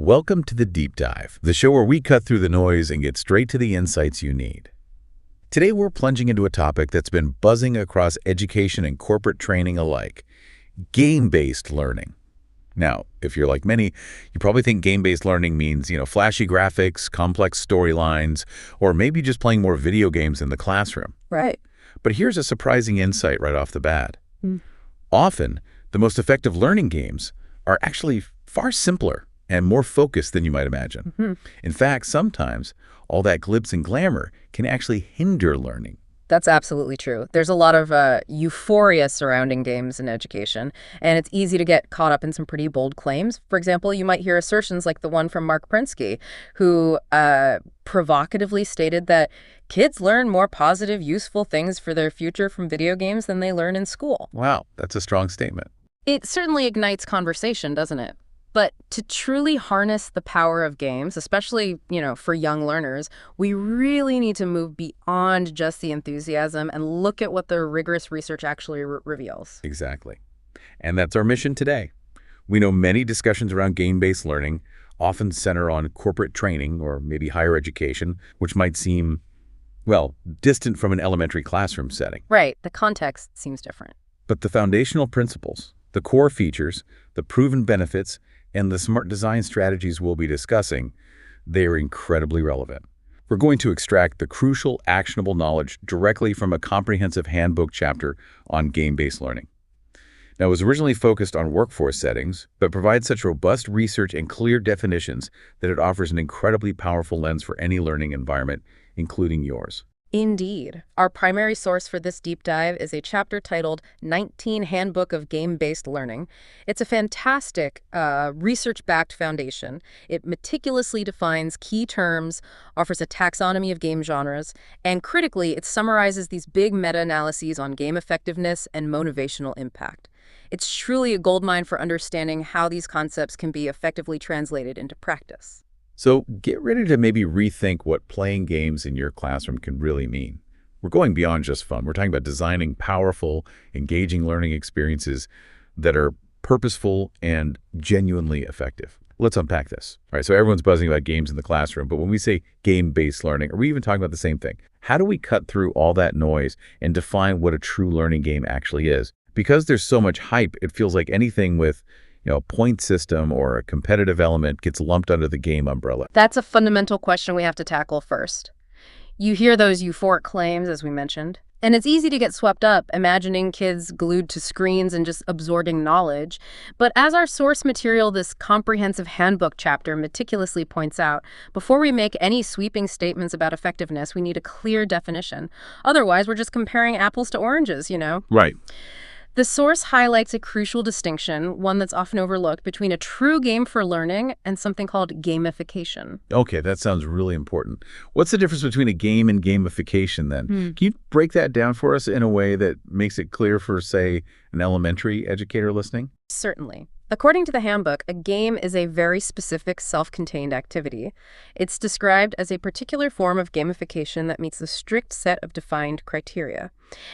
Welcome to the Deep Dive, the show where we cut through the noise and get straight to the insights you need. Today we're plunging into a topic that's been buzzing across education and corporate training alike: game-based learning. Now, if you're like many, you probably think game-based learning means, flashy graphics, complex storylines, or maybe just playing more video games in the classroom. Right. But here's a surprising insight right off the bat. Mm. Often, the most effective learning games are actually far simpler and more focused than you might imagine. Mm-hmm. In fact, sometimes all that glitz and glamour can actually hinder learning. That's absolutely true. There's a lot of euphoria surrounding games in education, and it's easy to get caught up in some pretty bold claims. For example, you might hear assertions like the one from Mark Prensky, who provocatively stated that kids learn more positive, useful things for their future from video games than they learn in school. Wow, that's a strong statement. It certainly ignites conversation, doesn't it? But to truly harness the power of games, especially, for young learners, we really need to move beyond just the enthusiasm and look at what the rigorous research actually reveals. Exactly. And that's our mission today. We know many discussions around game-based learning often center on corporate training or maybe higher education, which might seem, distant from an elementary classroom setting. Right. The context seems different. But the foundational principles, the core features, the proven benefits, and the smart design strategies we'll be discussing, they are incredibly relevant. We're going to extract the crucial, actionable knowledge directly from a comprehensive handbook chapter on game-based learning. Now, it was originally focused on workforce settings, but provides such robust research and clear definitions that it offers an incredibly powerful lens for any learning environment, including yours. Indeed. Our primary source for this deep dive is a chapter titled 19 Handbook of Game-Based Learning. It's a fantastic research-backed foundation. It meticulously defines key terms, offers a taxonomy of game genres, and critically, it summarizes these big meta-analyses on game effectiveness and motivational impact. It's truly a goldmine for understanding how these concepts can be effectively translated into practice. So get ready to maybe rethink what playing games in your classroom can really mean. We're going beyond just fun. We're talking about designing powerful, engaging learning experiences that are purposeful and genuinely effective. Let's unpack this. All right, so everyone's buzzing about games in the classroom, but when we say game-based learning, are we even talking about the same thing? How do we cut through all that noise and define what a true learning game actually is? Because there's so much hype, it feels like anything with a point system or a competitive element gets lumped under the game umbrella. That's a fundamental question we have to tackle first. You hear those euphoric claims, as we mentioned, and it's easy to get swept up imagining kids glued to screens and just absorbing knowledge. But as our source material, this comprehensive handbook chapter meticulously points out, before we make any sweeping statements about effectiveness, we need a clear definition. Otherwise, we're just comparing apples to oranges, Right. The source highlights a crucial distinction, one that's often overlooked, between a true game for learning and something called gamification. Okay, that sounds really important. What's the difference between a game and gamification then? Can you break that down for us in a way that makes it clear for, say, an elementary educator listening? Certainly. According to the handbook, a game is a very specific self-contained activity. It's described as a particular form of gamification that meets a strict set of defined criteria.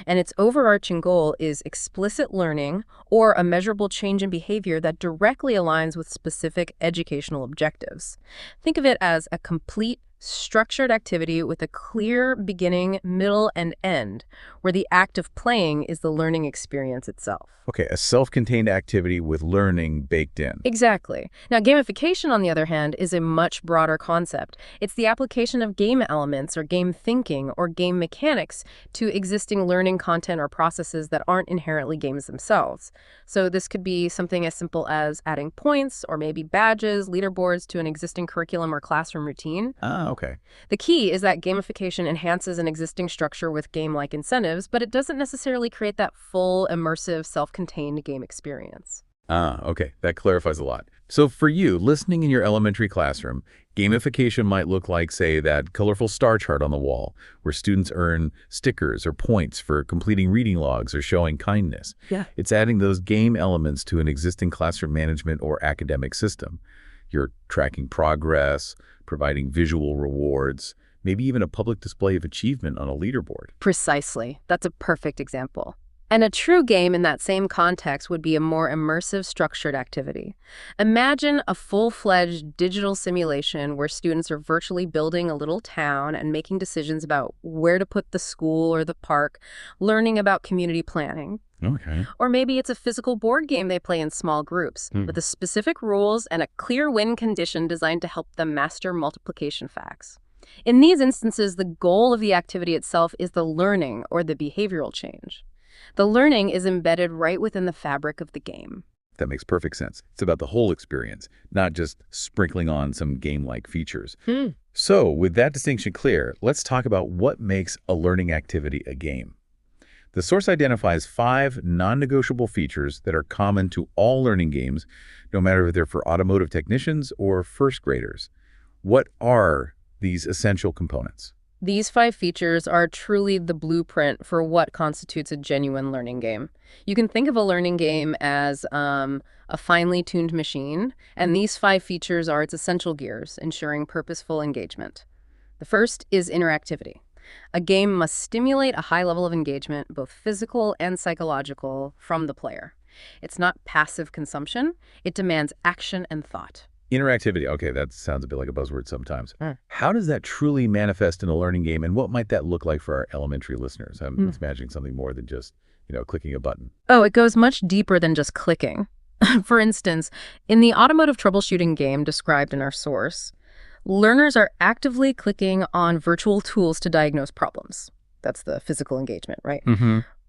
And its overarching goal is explicit learning or a measurable change in behavior that directly aligns with specific educational objectives. Think of it as a complete, structured activity with a clear beginning, middle, and end, where the act of playing is the learning experience itself. Okay, a self-contained activity with learning baked in. Exactly. Now, gamification, on the other hand, is a much broader concept. It's the application of game elements or game thinking or game mechanics to existing learning content or processes that aren't inherently games themselves. So this could be something as simple as adding points or maybe badges, leaderboards to an existing curriculum or classroom routine. Okay. The key is that gamification enhances an existing structure with game-like incentives, but it doesn't necessarily create that full, immersive, self-contained game experience. Okay. That clarifies a lot. So for you, listening in your elementary classroom, gamification might look like, say, that colorful star chart on the wall, where students earn stickers or points for completing reading logs or showing kindness. Yeah. It's adding those game elements to an existing classroom management or academic system. You're tracking progress, providing visual rewards, maybe even a public display of achievement on a leaderboard. Precisely. That's a perfect example. And a true game in that same context would be a more immersive, structured activity. Imagine a full-fledged digital simulation where students are virtually building a little town and making decisions about where to put the school or the park, learning about community planning. Okay. Or maybe it's a physical board game they play in small groups, with the specific rules and a clear win condition designed to help them master multiplication facts. In these instances, the goal of the activity itself is the learning or the behavioral change. The learning is embedded right within the fabric of the game. That makes perfect sense. It's about the whole experience, not just sprinkling on some game-like features. So, with that distinction clear, let's talk about what makes a learning activity a game. The source identifies 5 non-negotiable features that are common to all learning games, no matter if they're for automotive technicians or first graders. What are these essential components? These 5 features are truly the blueprint for what constitutes a genuine learning game. You can think of a learning game as a finely tuned machine, and these 5 features are its essential gears, ensuring purposeful engagement. The first is interactivity. A game must stimulate a high level of engagement, both physical and psychological, from the player. It's not passive consumption. It demands action and thought. Interactivity. Okay, that sounds a bit like a buzzword sometimes. How does that truly manifest in a learning game, and what might that look like for our elementary listeners? I'm imagining something more than just, clicking a button. Oh, it goes much deeper than just clicking. For instance, in the automotive troubleshooting game described in our source, learners are actively clicking on virtual tools to diagnose problems. That's the physical engagement, right?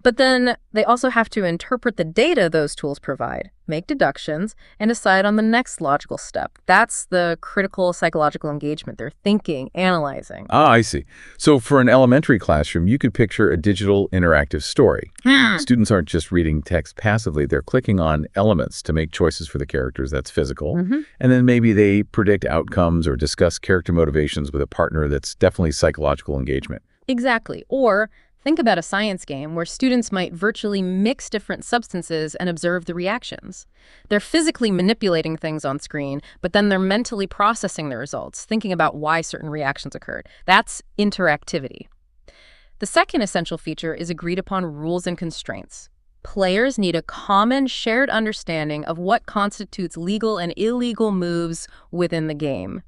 But then they also have to interpret the data those tools provide, make deductions, and decide on the next logical step. That's the critical psychological engagement. They're thinking, analyzing. Ah, I see. So for an elementary classroom, you could picture a digital interactive story. Students aren't just reading text passively. They're clicking on elements to make choices for the characters. That's physical. And then maybe they predict outcomes or discuss character motivations with a partner. That's definitely psychological engagement. Exactly. Or think about a science game where students might virtually mix different substances and observe the reactions. They're physically manipulating things on screen, but then they're mentally processing the results, thinking about why certain reactions occurred. That's interactivity. The second essential feature is agreed upon rules and constraints. Players need a common, shared understanding of what constitutes legal and illegal moves within the game.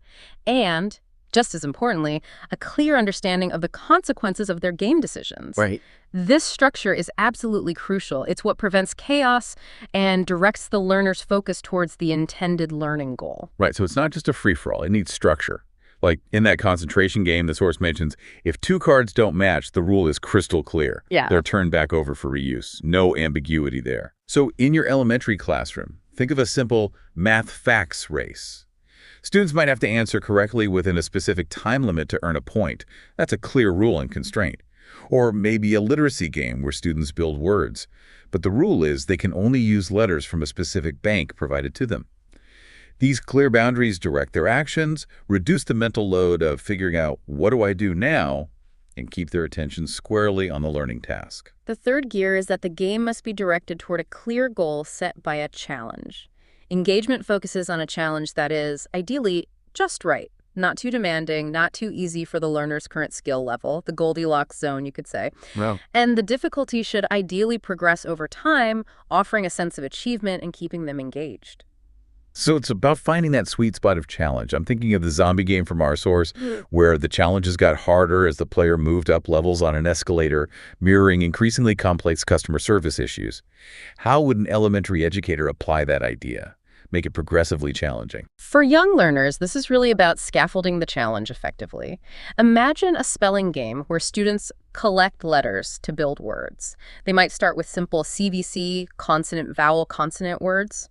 And just as importantly, a clear understanding of the consequences of their game decisions. Right. This structure is absolutely crucial. It's what prevents chaos and directs the learner's focus towards the intended learning goal. Right, so it's not just a free-for-all. It needs structure. Like in that concentration game, the source mentions, if 2 cards don't match, the rule is crystal clear. Yeah. They're turned back over for reuse. No ambiguity there. So in your elementary classroom, think of a simple math facts race. Students might have to answer correctly within a specific time limit to earn a point. That's a clear rule and constraint. Or maybe a literacy game where students build words. But the rule is they can only use letters from a specific bank provided to them. These clear boundaries direct their actions, reduce the mental load of figuring out what do I do now, and keep their attention squarely on the learning task. The third gear is that the game must be directed toward a clear goal set by a challenge. Engagement focuses on a challenge that is, ideally, just right. Not too demanding, not too easy for the learner's current skill level, the Goldilocks zone, you could say. Wow. And the difficulty should ideally progress over time, offering a sense of achievement and keeping them engaged. So it's about finding that sweet spot of challenge. I'm thinking of the zombie game from our source, where the challenges got harder as the player moved up levels on an escalator, mirroring increasingly complex customer service issues. How would an elementary educator apply that idea? Make it progressively challenging? For young learners, this is really about scaffolding the challenge effectively. Imagine a spelling game where students collect letters to build words. They might start with simple CVC, consonant, vowel, consonant words.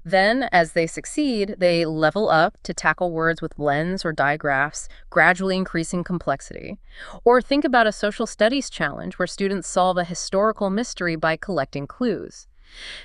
Then, as they succeed, they level up to tackle words with blends or digraphs, gradually increasing complexity. Or think about a social studies challenge where students solve a historical mystery by collecting clues.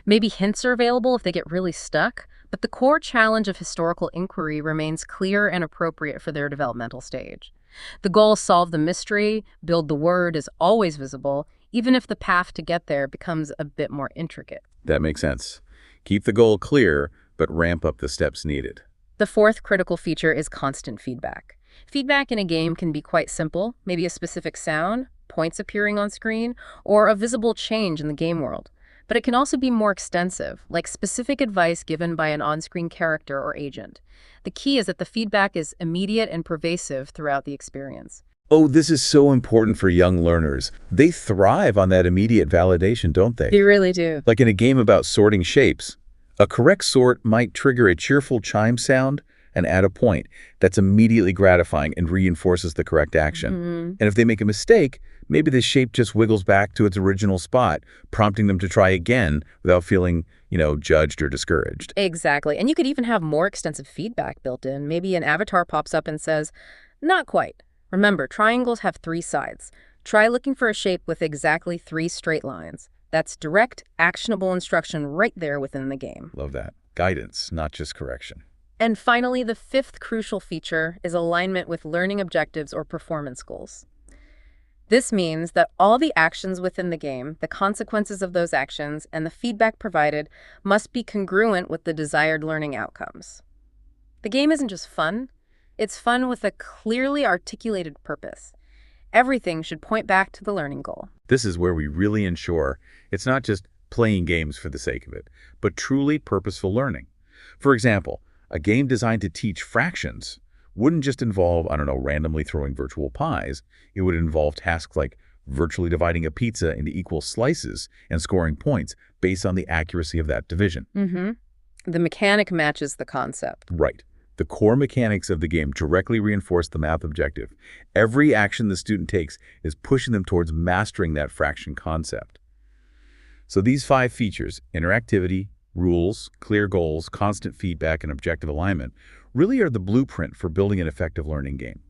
Maybe hints are available if they get really stuck, but the core challenge of historical inquiry remains clear and appropriate for their developmental stage. The goal, solve the mystery, build the word, is always visible, even if the path to get there becomes a bit more intricate. That makes sense. Keep the goal clear, but ramp up the steps needed. The fourth critical feature is constant feedback. Feedback in a game can be quite simple, maybe a specific sound, points appearing on screen, or a visible change in the game world. But it can also be more extensive, like specific advice given by an on-screen character or agent. The key is that the feedback is immediate and pervasive throughout the experience. Oh, this is so important for young learners. They thrive on that immediate validation, don't they? They really do. Like in a game about sorting shapes, a correct sort might trigger a cheerful chime sound and add a point that's immediately gratifying and reinforces the correct action. And if they make a mistake, maybe the shape just wiggles back to its original spot, prompting them to try again without feeling, judged or discouraged. Exactly. And you could even have more extensive feedback built in. Maybe an avatar pops up and says, "Not quite. Remember, triangles have 3 sides. Try looking for a shape with exactly 3 straight lines." That's direct, actionable instruction right there within the game. Love that. Guidance, not just correction. And finally, the 5th crucial feature is alignment with learning objectives or performance goals. This means that all the actions within the game, the consequences of those actions, and the feedback provided must be congruent with the desired learning outcomes. The game isn't just fun. It's fun with a clearly articulated purpose. Everything should point back to the learning goal. This is where we really ensure it's not just playing games for the sake of it, but truly purposeful learning. For example, a game designed to teach fractions wouldn't just involve, randomly throwing virtual pies. It would involve tasks like virtually dividing a pizza into equal slices and scoring points based on the accuracy of that division. The mechanic matches the concept. Right. The core mechanics of the game directly reinforce the math objective. Every action the student takes is pushing them towards mastering that fraction concept. So these 5 features, interactivity, rules, clear goals, constant feedback, and objective alignment, really are the blueprint for building an effective learning game.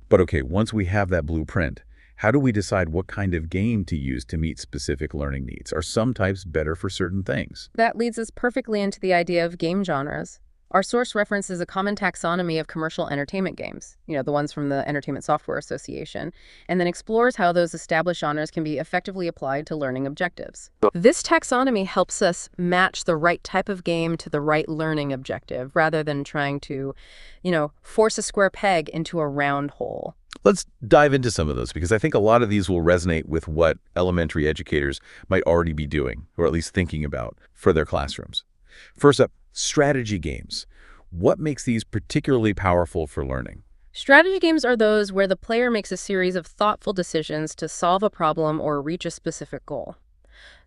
But okay, once we have that blueprint, how do we decide what kind of game to use to meet specific learning needs? Are some types better for certain things? That leads us perfectly into the idea of game genres. Our source references a common taxonomy of commercial entertainment games, the ones from the Entertainment Software Association, and then explores how those established genres can be effectively applied to learning objectives. This taxonomy helps us match the right type of game to the right learning objective, rather than trying to, force a square peg into a round hole. Let's dive into some of those, because I think a lot of these will resonate with what elementary educators might already be doing, or at least thinking about, for their classrooms. First up, strategy games. What makes these particularly powerful for learning? Strategy games are those where the player makes a series of thoughtful decisions to solve a problem or reach a specific goal.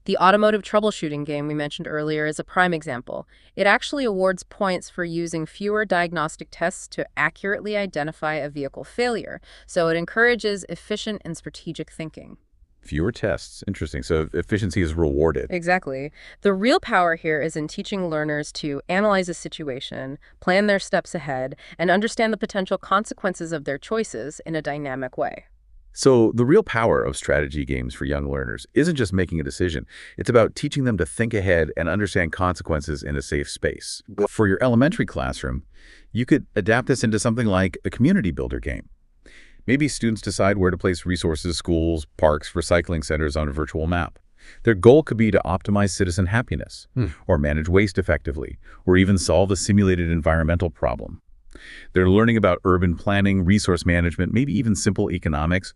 The automotive troubleshooting game we mentioned earlier is a prime example. It actually awards points for using fewer diagnostic tests to accurately identify a vehicle failure, so it encourages efficient and strategic thinking. Fewer tests. Interesting. So efficiency is rewarded. Exactly. The real power here is in teaching learners to analyze a situation, plan their steps ahead, and understand the potential consequences of their choices in a dynamic way. So the real power of strategy games for young learners isn't just making a decision. It's about teaching them to think ahead and understand consequences in a safe space. For your elementary classroom, you could adapt this into something like a community builder game. Maybe students decide where to place resources, schools, parks, recycling centers on a virtual map. Their goal could be to optimize citizen happiness, or manage waste effectively, or even solve a simulated environmental problem. They're learning about urban planning, resource management, maybe even simple economics,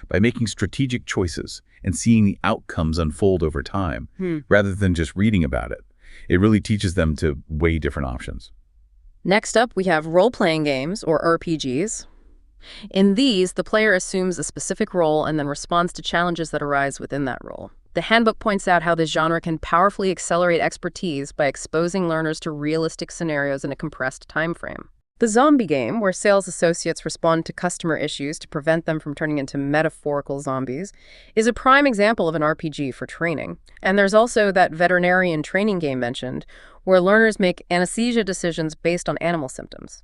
by making strategic choices and seeing the outcomes unfold over time, rather than just reading about it. It really teaches them to weigh different options. Next up, we have role-playing games, or RPGs. In these, the player assumes a specific role and then responds to challenges that arise within that role. The Handbook points out how this genre can powerfully accelerate expertise by exposing learners to realistic scenarios in a compressed time frame. The zombie game, where sales associates respond to customer issues to prevent them from turning into metaphorical zombies, is a prime example of an RPG for training. And there's also that veterinarian training game mentioned, where learners make anesthesia decisions based on animal symptoms.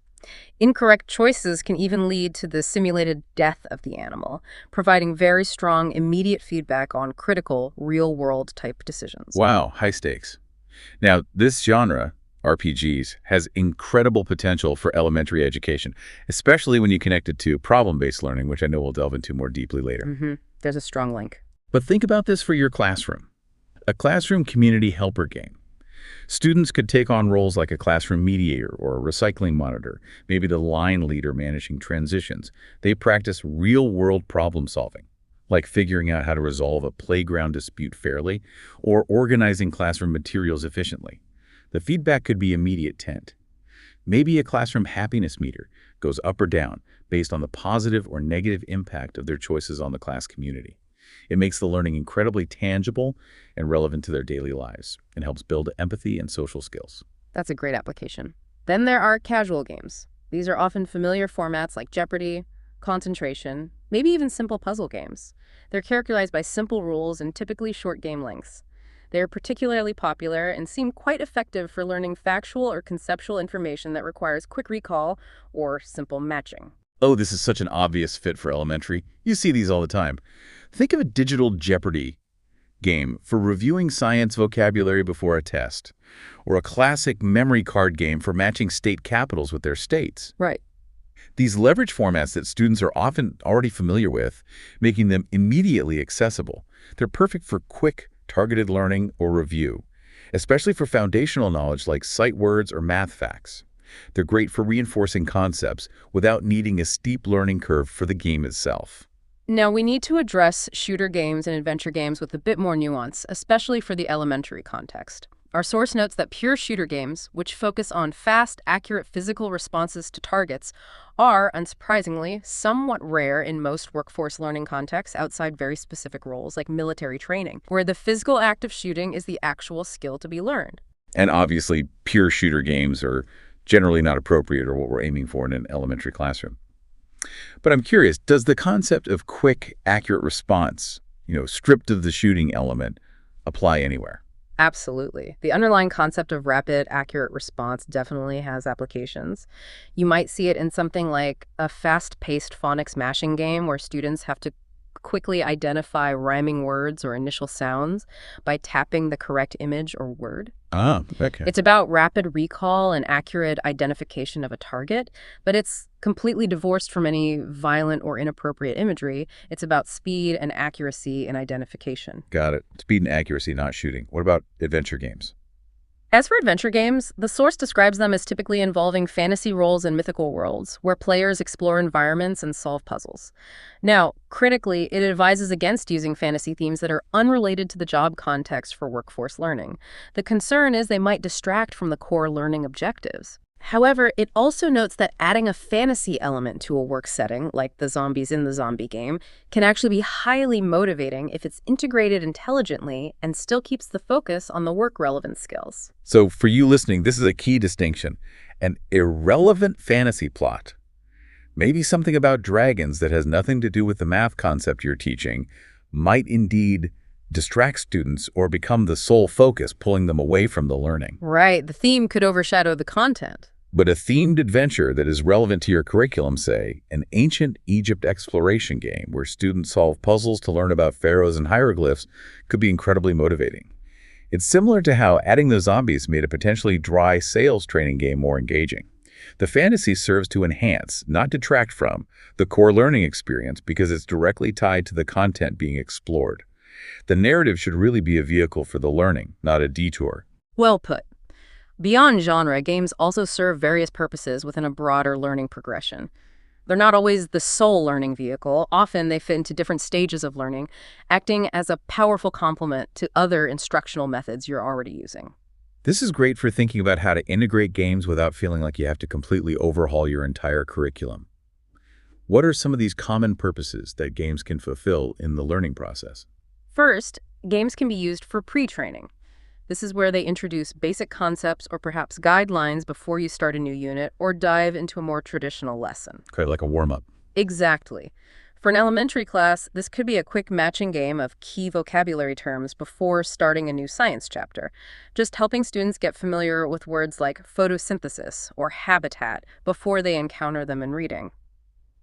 Incorrect choices can even lead to the simulated death of the animal, providing very strong, immediate feedback on critical, real-world type decisions. Wow, high stakes. Now, this genre, RPGs, has incredible potential for elementary education, especially when you connect it to problem-based learning, which I know we'll delve into more deeply later. There's a strong link. But think about this for your classroom. A classroom community helper game. Students could take on roles like a classroom mediator or a recycling monitor, maybe the line leader managing transitions. They practice real-world problem solving. like figuring out how to resolve a playground dispute fairly or organizing classroom materials efficiently. The feedback could be immediate tent. Maybe a classroom happiness meter goes up or down based on the positive or negative impact of their choices on the class community. It makes the learning incredibly tangible and relevant to their daily lives and helps build empathy and social skills. That's a great application. Then there are casual games. These are often familiar formats like Jeopardy, concentration, maybe even simple puzzle games. They're characterized by simple rules and typically short game lengths. They are particularly popular and seem quite effective for learning factual or conceptual information that requires quick recall or simple matching. Oh, this is such an obvious fit for elementary. You see these all the time. Think of a digital Jeopardy game for reviewing science vocabulary before a test, or a classic memory card game for matching state capitals with their states. Right. These leverage formats that students are often already familiar with, making them immediately accessible. They're perfect for quick, targeted learning or review, especially for foundational knowledge like sight words or math facts. They're great for reinforcing concepts without needing a steep learning curve for the game itself. Now, we need to address shooter games and adventure games with a bit more nuance, especially for the elementary context. Our source notes that pure shooter games, which focus on fast, accurate physical responses to targets, are, unsurprisingly, somewhat rare in most workforce learning contexts outside very specific roles like military training, where the physical act of shooting is the actual skill to be learned. And obviously, pure shooter games are generally not appropriate or what we're aiming for in an elementary classroom. But I'm curious, does the concept of quick, accurate response, stripped of the shooting element, apply anywhere? Absolutely. The underlying concept of rapid, accurate response definitely has applications. You might see it in something like a fast-paced phonics mashing game where students have to quickly identify rhyming words or initial sounds by tapping the correct image or word. Ah, okay. It's about rapid recall and accurate identification of a target, but it's completely divorced from any violent or inappropriate imagery. It's about speed and accuracy in identification. Got it. Speed and accuracy, not shooting. What about adventure games? As for adventure games, the source describes them as typically involving fantasy roles and mythical worlds, where players explore environments and solve puzzles. Now, critically, it advises against using fantasy themes that are unrelated to the job context for workforce learning. The concern is they might distract from the core learning objectives. However, it also notes that adding a fantasy element to a work setting, like the zombies in the zombie game, can actually be highly motivating if it's integrated intelligently and still keeps the focus on the work-relevant skills. So for you listening, this is a key distinction. An irrelevant fantasy plot, maybe something about dragons that has nothing to do with the math concept you're teaching, might indeed distract students or become the sole focus, pulling them away from the learning. Right. The theme could overshadow the content. But a themed adventure that is relevant to your curriculum, say, an ancient Egypt exploration game where students solve puzzles to learn about pharaohs and hieroglyphs, could be incredibly motivating. It's similar to how adding the zombies made a potentially dry sales training game more engaging. The fantasy serves to enhance, not detract from, the core learning experience because it's directly tied to the content being explored. The narrative should really be a vehicle for the learning, not a detour. Well put. Beyond genre, games also serve various purposes within a broader learning progression. They're not always the sole learning vehicle. Often they fit into different stages of learning, acting as a powerful complement to other instructional methods you're already using. This is great for thinking about how to integrate games without feeling like you have to completely overhaul your entire curriculum. What are some of these common purposes that games can fulfill in the learning process? First, games can be used for pre-training. This is where they introduce basic concepts or perhaps guidelines before you start a new unit or dive into a more traditional lesson. Okay, like a warm-up. Exactly. For an elementary class, this could be a quick matching game of key vocabulary terms before starting a new science chapter, just helping students get familiar with words like photosynthesis or habitat before they encounter them in reading.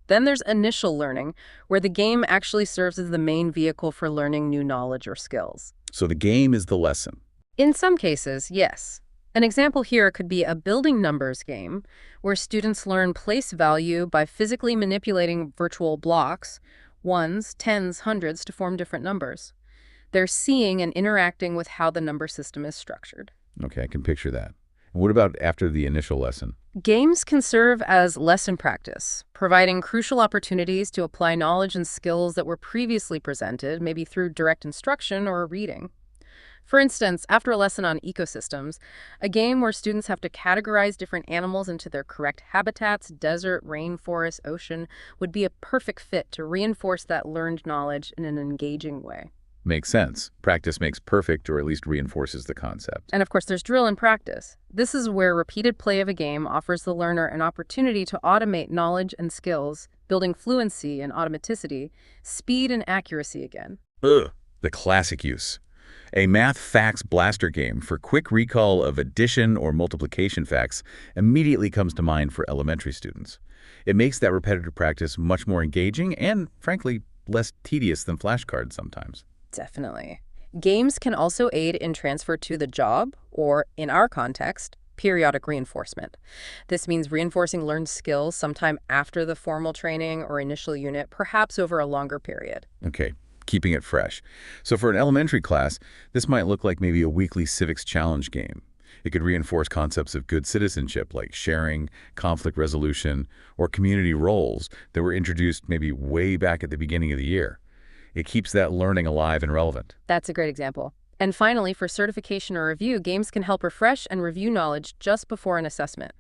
Then there's initial learning, where the game actually serves as the main vehicle for learning new knowledge or skills. So the game is the lesson. In some cases, yes. An example here could be a building numbers game, where students learn place value by physically manipulating virtual blocks, ones, tens, hundreds, to form different numbers. They're seeing and interacting with how the number system is structured. Okay, I can picture that. What about after the initial lesson? Games can serve as lesson practice, providing crucial opportunities to apply knowledge and skills that were previously presented, maybe through direct instruction or reading. For instance, after a lesson on ecosystems, a game where students have to categorize different animals into their correct habitats, desert, rainforest, ocean, would be a perfect fit to reinforce that learned knowledge in an engaging way. Makes sense. Practice makes perfect, or at least reinforces the concept. And of course, there's drill and practice. This is where repeated play of a game offers the learner an opportunity to automate knowledge and skills, building fluency and automaticity, speed and accuracy again. Ugh, the classic use. A math facts blaster game for quick recall of addition or multiplication facts immediately comes to mind for elementary students. It makes that repetitive practice much more engaging and, frankly, less tedious than flashcards sometimes. Definitely. Games can also aid in transfer to the job, or, in our context, periodic reinforcement. This means reinforcing learned skills sometime after the formal training or initial unit, perhaps over a longer period. Okay, keeping it fresh. So for an elementary class, this might look like maybe a weekly civics challenge game. It could reinforce concepts of good citizenship like sharing, conflict resolution, or community roles that were introduced maybe way back at the beginning of the year. It keeps that learning alive and relevant. That's a great example. And finally, for certification or review, games can help refresh and review knowledge just before an assessment.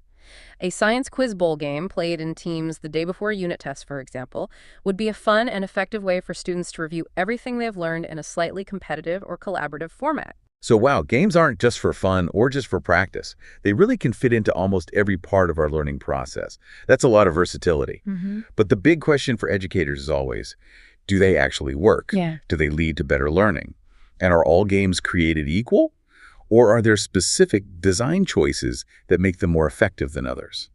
A science quiz bowl game played in teams the day before a unit test, for example, would be a fun and effective way for students to review everything they've learned in a slightly competitive or collaborative format. So wow, games aren't just for fun or just for practice. They really can fit into almost every part of our learning process. That's a lot of versatility. But the big question for educators is always, do they actually work? Yeah. Do they lead to better learning? And are all games created equal? Or are there specific design choices that make them more effective than others?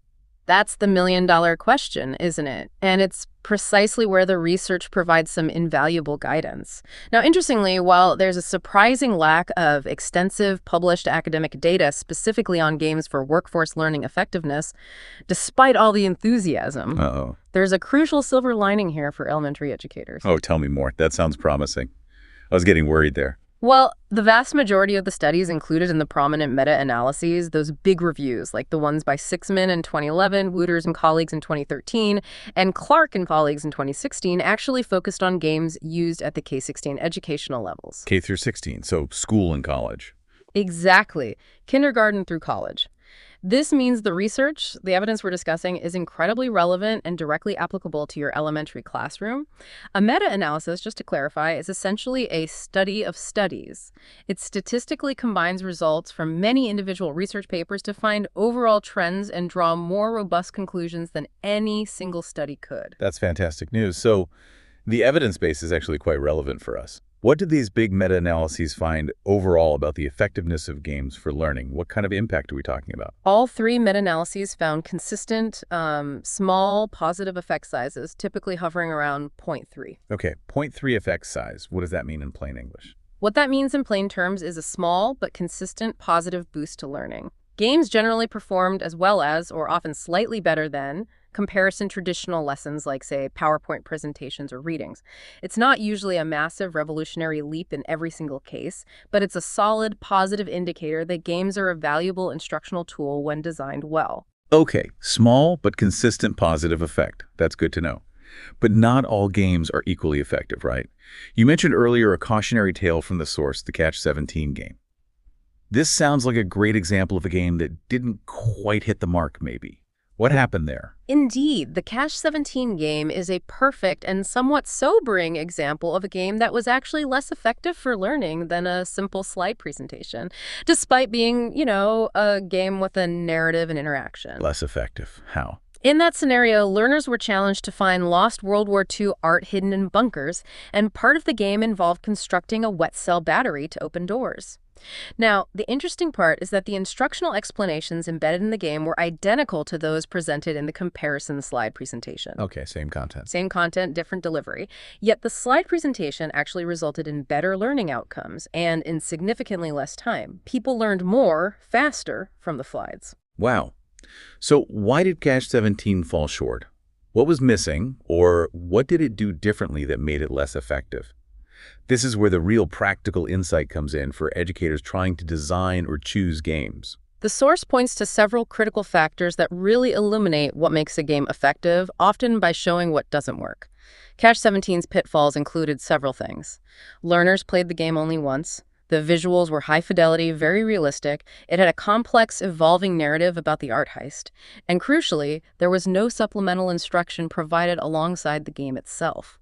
That's the million-dollar question, isn't it? And it's precisely where the research provides some invaluable guidance. Now, interestingly, while there's a surprising lack of extensive published academic data specifically on games for workforce learning effectiveness, despite all the enthusiasm, there's a crucial silver lining here for elementary educators. Oh, tell me more. That sounds promising. I was getting worried there. Well, the vast majority of the studies included in the prominent meta-analyses, those big reviews like the ones by Sixman in 2011, Wooters and colleagues in 2013, and Clark and colleagues in 2016, actually focused on games used at the K-16 educational levels. K through 16, so school and college. Exactly. Kindergarten through college. This means the research, the evidence we're discussing, is incredibly relevant and directly applicable to your elementary classroom. A meta-analysis, just to clarify, is essentially a study of studies. It statistically combines results from many individual research papers to find overall trends and draw more robust conclusions than any single study could. That's fantastic news. So the evidence base is actually quite relevant for us. What did these big meta-analyses find overall about the effectiveness of games for learning? What kind of impact are we talking about? All three meta-analyses found consistent, small positive effect sizes, typically hovering around 0.3. Okay, 0.3 effect size. What does that mean in plain English? What that means in plain terms is a small but consistent positive boost to learning. Games generally performed as well as, or often slightly better than, comparison traditional lessons like, say, PowerPoint presentations or readings. It's not usually a massive revolutionary leap in every single case, but it's a solid, positive indicator that games are a valuable instructional tool when designed well. Okay, small but consistent positive effect. That's good to know. But not all games are equally effective, right? You mentioned earlier a cautionary tale from the source, the Catch-17 game. This sounds like a great example of a game that didn't quite hit the mark, maybe. What happened there? Indeed, the Catch-17 game is a perfect and somewhat sobering example of a game that was actually less effective for learning than a simple slide presentation, despite being, a game with a narrative and interaction. Less effective. How? In that scenario, learners were challenged to find lost World War II art hidden in bunkers, and part of the game involved constructing a wet cell battery to open doors. Now, the interesting part is that the instructional explanations embedded in the game were identical to those presented in the comparison slide presentation. Okay, same content. Same content, different delivery. Yet the slide presentation actually resulted in better learning outcomes and in significantly less time. People learned more, faster, from the slides. Wow. So why did Catch-17 fall short? What was missing, or what did it do differently that made it less effective? This is where the real practical insight comes in for educators trying to design or choose games. The source points to several critical factors that really illuminate what makes a game effective, often by showing what doesn't work. Catch 17's pitfalls included several things. Learners played the game only once. The visuals were high fidelity, very realistic. It had a complex, evolving narrative about the art heist. And crucially, there was no supplemental instruction provided alongside the game itself.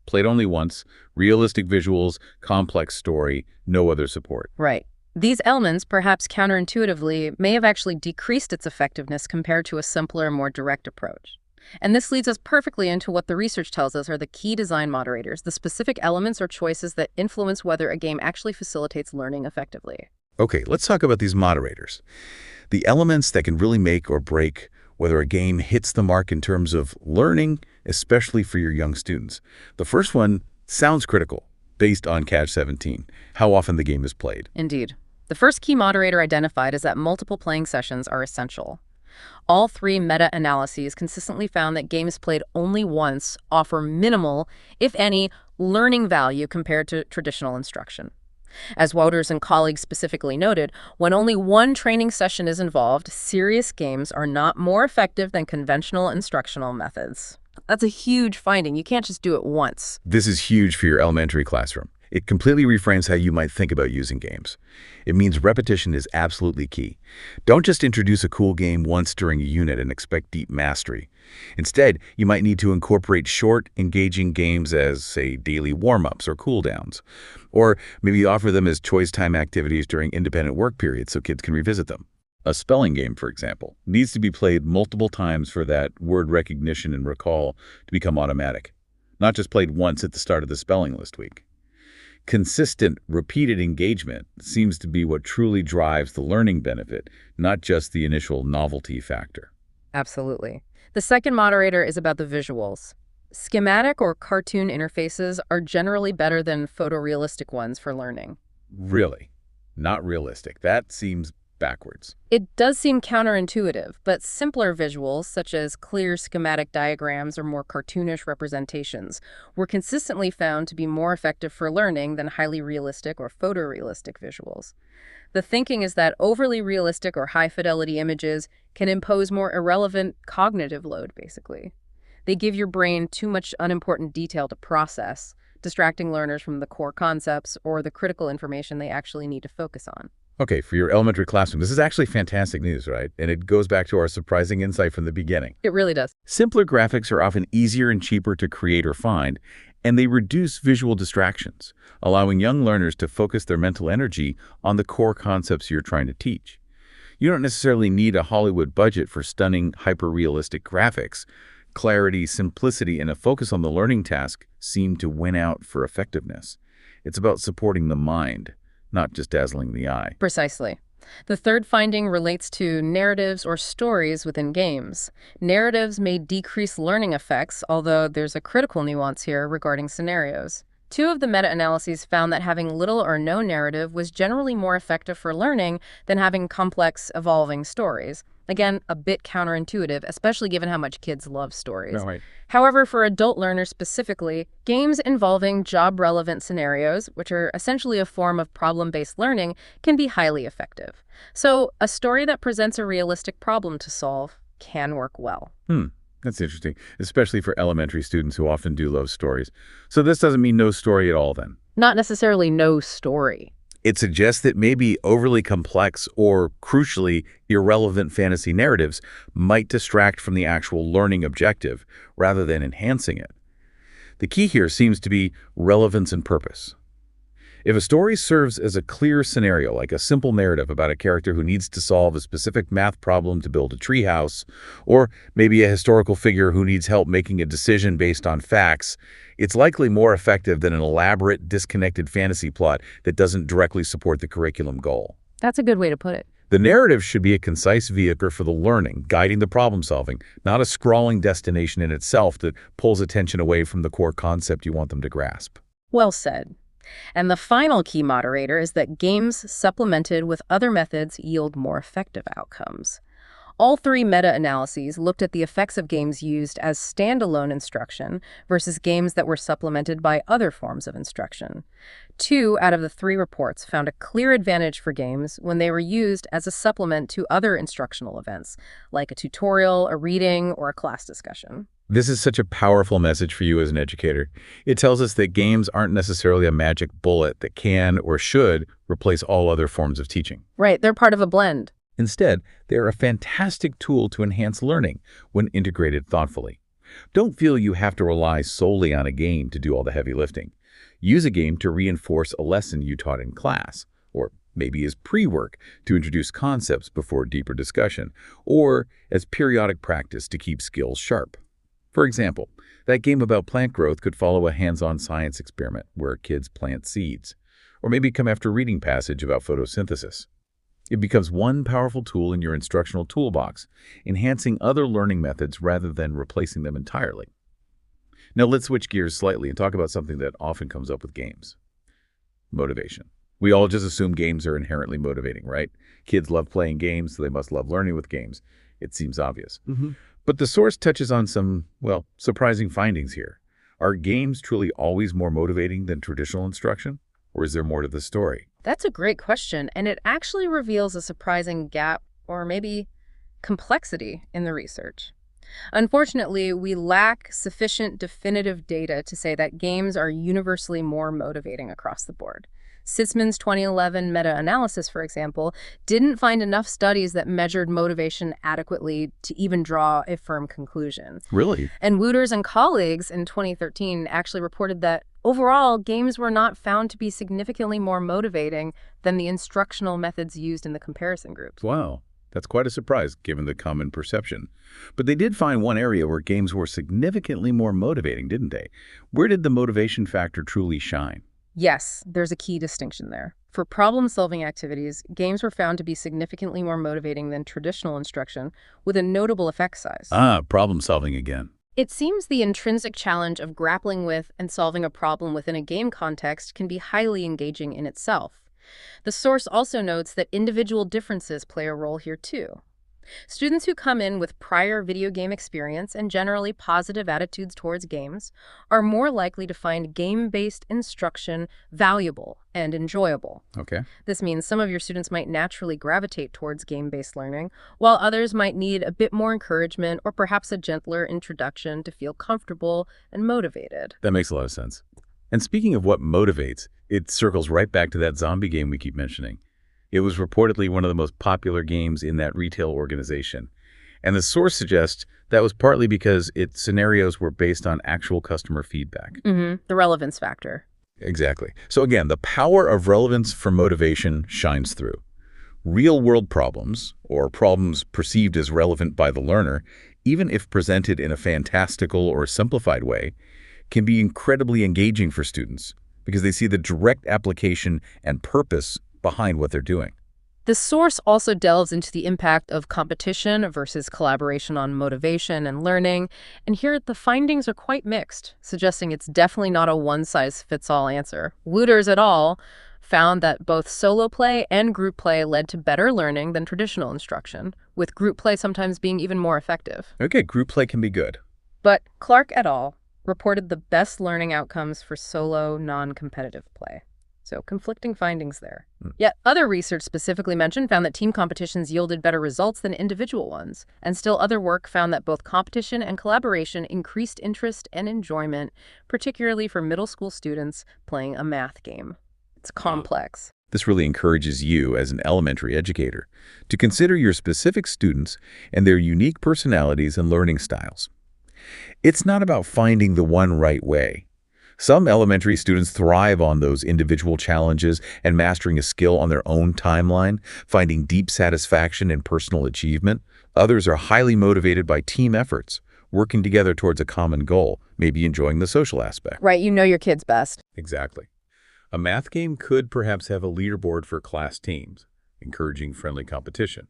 Played only once, realistic visuals, complex story, no other support. Right. These elements, perhaps counterintuitively, may have actually decreased its effectiveness compared to a simpler, more direct approach. And this leads us perfectly into what the research tells us are the key design moderators, the specific elements or choices that influence whether a game actually facilitates learning effectively. Okay, let's talk about these moderators. The elements that can really make or break whether a game hits the mark in terms of learning, especially for your young students. The first one sounds critical, based on Catch 17, how often the game is played. Indeed. The first key moderator identified is that multiple playing sessions are essential. All three meta-analyses consistently found that games played only once offer minimal, if any, learning value compared to traditional instruction. As Wouters and colleagues specifically noted, when only one training session is involved, serious games are not more effective than conventional instructional methods. That's a huge finding. You can't just do it once. This is huge for your elementary classroom. It completely reframes how you might think about using games. It means repetition is absolutely key. Don't just introduce a cool game once during a unit and expect deep mastery. Instead, you might need to incorporate short, engaging games as, say, daily warm-ups or cool-downs. Or maybe offer them as choice time activities during independent work periods so kids can revisit them. A spelling game, for example, needs to be played multiple times for that word recognition and recall to become automatic, not just played once at the start of the spelling list week. Consistent, repeated engagement seems to be what truly drives the learning benefit, not just the initial novelty factor. Absolutely. The second moderator is about the visuals. Schematic or cartoon interfaces are generally better than photorealistic ones for learning. Really? Not realistic. That seems backwards. It does seem counterintuitive, but simpler visuals, such as clear schematic diagrams or more cartoonish representations, were consistently found to be more effective for learning than highly realistic or photorealistic visuals. The thinking is that overly realistic or high-fidelity images can impose more irrelevant cognitive load, basically. They give your brain too much unimportant detail to process, distracting learners from the core concepts or the critical information they actually need to focus on. Okay, for your elementary classroom, this is actually fantastic news, right? And it goes back to our surprising insight from the beginning. It really does. Simpler graphics are often easier and cheaper to create or find, and they reduce visual distractions, allowing young learners to focus their mental energy on the core concepts you're trying to teach. You don't necessarily need a Hollywood budget for stunning, hyper-realistic graphics. Clarity, simplicity, and a focus on the learning task seem to win out for effectiveness. It's about supporting the mind, not just dazzling the eye. Precisely. The third finding relates to narratives or stories within games. Narratives may decrease learning effects, although there's a critical nuance here regarding scenarios. Two of the meta-analyses found that having little or no narrative was generally more effective for learning than having complex, evolving stories. Again, a bit counterintuitive, especially given how much kids love stories. No, right. However, for adult learners specifically, games involving job-relevant scenarios, which are essentially a form of problem-based learning, can be highly effective. So, a story that presents a realistic problem to solve can work well. That's interesting, especially for elementary students who often do love stories. So this doesn't mean no story at all, then? Not necessarily no story. It suggests that maybe overly complex or, crucially, irrelevant fantasy narratives might distract from the actual learning objective rather than enhancing it. The key here seems to be relevance and purpose. If a story serves as a clear scenario, like a simple narrative about a character who needs to solve a specific math problem to build a treehouse, or maybe a historical figure who needs help making a decision based on facts, it's likely more effective than an elaborate, disconnected fantasy plot that doesn't directly support the curriculum goal. That's a good way to put it. The narrative should be a concise vehicle for the learning, guiding the problem solving, not a scrawling destination in itself that pulls attention away from the core concept you want them to grasp. Well said. And the final key moderator is that games supplemented with other methods yield more effective outcomes. All three meta-analyses looked at the effects of games used as standalone instruction versus games that were supplemented by other forms of instruction. 2 out of the 3 reports found a clear advantage for games when they were used as a supplement to other instructional events, like a tutorial, a reading, or a class discussion. This is such a powerful message for you as an educator. It tells us that games aren't necessarily a magic bullet that can or should replace all other forms of teaching. Right, they're part of a blend. Instead, they're a fantastic tool to enhance learning when integrated thoughtfully. Don't feel you have to rely solely on a game to do all the heavy lifting. Use a game to reinforce a lesson you taught in class, or maybe as pre-work to introduce concepts before deeper discussion, or as periodic practice to keep skills sharp. For example, that game about plant growth could follow a hands-on science experiment where kids plant seeds, or maybe come after a reading passage about photosynthesis. It becomes one powerful tool in your instructional toolbox, enhancing other learning methods rather than replacing them entirely. Now let's switch gears slightly and talk about something that often comes up with games: motivation. We all just assume games are inherently motivating, right? Kids love playing games, so they must love learning with games. It seems obvious. But the source touches on some, well, surprising findings here. Are games truly always more motivating than traditional instruction? Or is there more to the story? That's a great question, and it actually reveals a surprising gap, or maybe complexity, in the research. Unfortunately, we lack sufficient definitive data to say that games are universally more motivating across the board. Sitzman's 2011 meta-analysis, for example, didn't find enough studies that measured motivation adequately to even draw a firm conclusion. Really? And Wooters and colleagues in 2013 actually reported that overall, games were not found to be significantly more motivating than the instructional methods used in the comparison groups. Wow. That's quite a surprise, given the common perception. But they did find one area where games were significantly more motivating, didn't they? Where did the motivation factor truly shine? Yes, there's a key distinction there. For problem-solving activities, games were found to be significantly more motivating than traditional instruction, with a notable effect size. Problem solving again. It seems the intrinsic challenge of grappling with and solving a problem within a game context can be highly engaging in itself. The source also notes that individual differences play a role here too. Students who come in with prior video game experience and generally positive attitudes towards games are more likely to find game-based instruction valuable and enjoyable. Okay. This means some of your students might naturally gravitate towards game-based learning, while others might need a bit more encouragement or perhaps a gentler introduction to feel comfortable and motivated. That makes a lot of sense. And speaking of what motivates, it circles right back to that zombie game we keep mentioning. It was reportedly one of the most popular games in that retail organization. And the source suggests that was partly because its scenarios were based on actual customer feedback. The relevance factor. Exactly. So again, the power of relevance for motivation shines through. Real-world problems, or problems perceived as relevant by the learner, even if presented in a fantastical or simplified way, can be incredibly engaging for students because they see the direct application and purpose behind what they're doing. The source also delves into the impact of competition versus collaboration on motivation and learning, and here the findings are quite mixed, suggesting it's definitely not a one-size-fits-all answer. Wooters et al. Found that both solo play and group play led to better learning than traditional instruction, with group play sometimes being even more effective. Okay, group play can be good. But Clark et al. Reported the best learning outcomes for solo, non-competitive play. So conflicting findings there. Yet other research specifically mentioned found that team competitions yielded better results than individual ones. And still other work found that both competition and collaboration increased interest and enjoyment, particularly for middle school students playing a math game. It's complex. This really encourages you as an elementary educator to consider your specific students and their unique personalities and learning styles. It's not about finding the one right way. Some elementary students thrive on those individual challenges and mastering a skill on their own timeline, finding deep satisfaction in personal achievement. Others are highly motivated by team efforts, working together towards a common goal, maybe enjoying the social aspect. Right, you know your kids best. Exactly. A math game could perhaps have a leaderboard for class teams, encouraging friendly competition.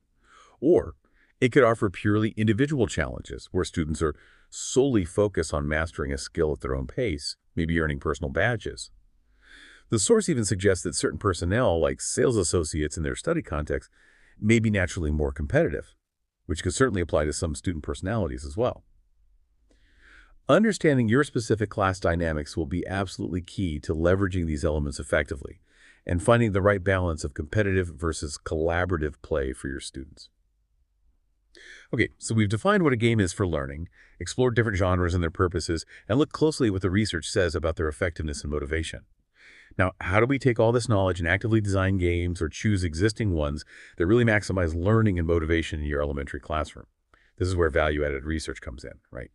Or it could offer purely individual challenges where students are solely focused on mastering a skill at their own pace, maybe earning personal badges. The source even suggests that certain personnel, like sales associates in their study context, may be naturally more competitive. which could certainly apply to some student personalities as well. Understanding your specific class dynamics will be absolutely key to leveraging these elements effectively and finding the right balance of competitive versus collaborative play for your students. Okay, so we've defined what a game is for learning, explored different genres and their purposes, and looked closely at what the research says about their effectiveness and motivation. Now, how do we take all this knowledge and actively design games or choose existing ones that really maximize learning and motivation in your elementary classroom? This is where value-added research comes in, right?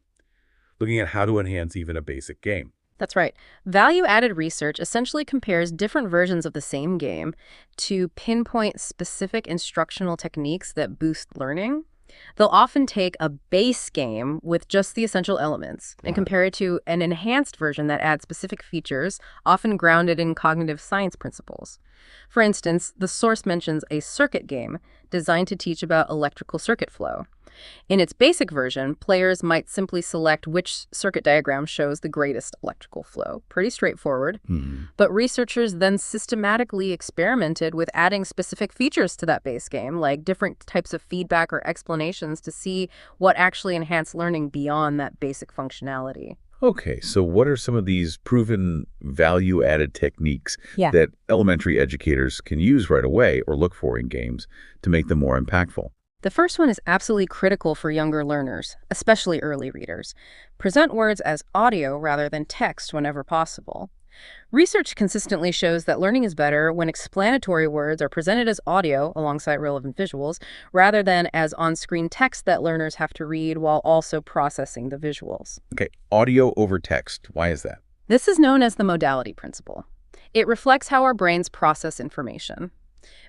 Looking at how to enhance even a basic game. That's right. Value-added research essentially compares different versions of the same game to pinpoint specific instructional techniques that boost learning. They'll often take a base game with just the essential elements and compare it to an enhanced version that adds specific features, often grounded in cognitive science principles. For instance, the source mentions a circuit game designed to teach about electrical circuit flow. In its basic version, players might simply select which circuit diagram shows the greatest electrical flow. Pretty straightforward. But researchers then systematically experimented with adding specific features to that base game, like different types of feedback or explanations to see what actually enhanced learning beyond that basic functionality. Okay, so what are some of these proven value-added techniques Yeah. that elementary educators can use right away or look for in games to make them more impactful? The first one is absolutely critical for younger learners, especially early readers. Present words as audio rather than text whenever possible. Research consistently shows that learning is better when explanatory words are presented as audio alongside relevant visuals, rather than as on-screen text that learners have to read while also processing the visuals. Okay, audio over text. Why is that? This is known as the modality principle. It reflects how our brains process information.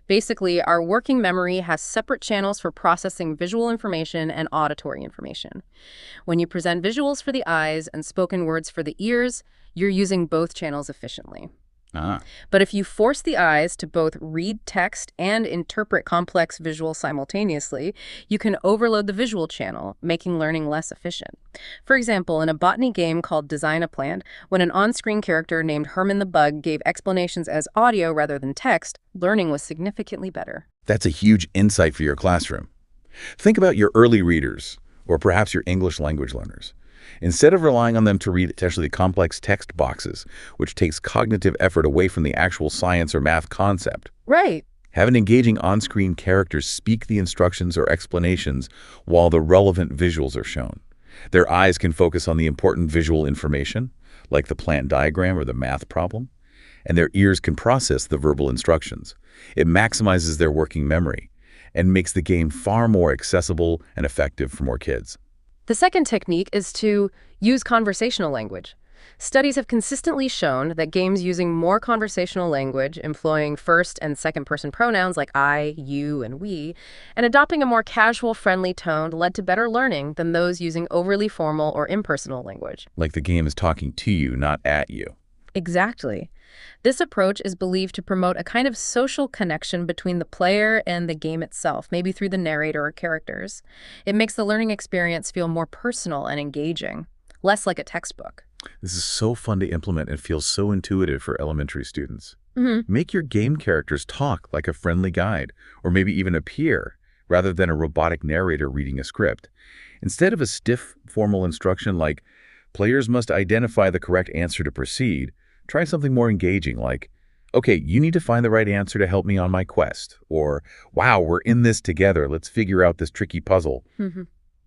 Basically, our working memory has separate channels for processing visual information and auditory information. When you present visuals for the eyes and spoken words for the ears, you're using both channels efficiently. But if you force the eyes to both read text and interpret complex visuals simultaneously, you can overload the visual channel, making learning less efficient. For example, in a botany game called Design a Plant, when an on-screen character named Herman the Bug gave explanations as audio rather than text, learning was significantly better. That's a huge insight for your classroom. Think about your early readers, or perhaps your English language learners. Instead of relying on them to read potentially complex text boxes, which takes cognitive effort away from the actual science or math concept, Right. have an engaging on-screen characters speak the instructions or explanations while the relevant visuals are shown. Their eyes can focus on the important visual information, like the plant diagram or the math problem, and their ears can process the verbal instructions. It maximizes their working memory and makes the game far more accessible and effective for more kids. The second technique is to use conversational language. Studies have consistently shown that games using more conversational language, employing first and second person pronouns like I, you, and we, and adopting a more casual, friendly tone led to better learning than those using overly formal or impersonal language. Like the game is talking to you, not at you. Exactly. This approach is believed to promote a kind of social connection between the player and the game itself, maybe through the narrator or characters. It makes the learning experience feel more personal and engaging, less like a textbook. This is so fun to implement and feels so intuitive for elementary students. Mm-hmm. Make your game characters talk like a friendly guide, or maybe even a peer, rather than a robotic narrator reading a script. Instead of a stiff, formal instruction like, players must identify the correct answer to proceed, try something more engaging like, okay, you need to find the right answer to help me on my quest, or, wow, we're in this together, let's figure out this tricky puzzle. Mm-hmm.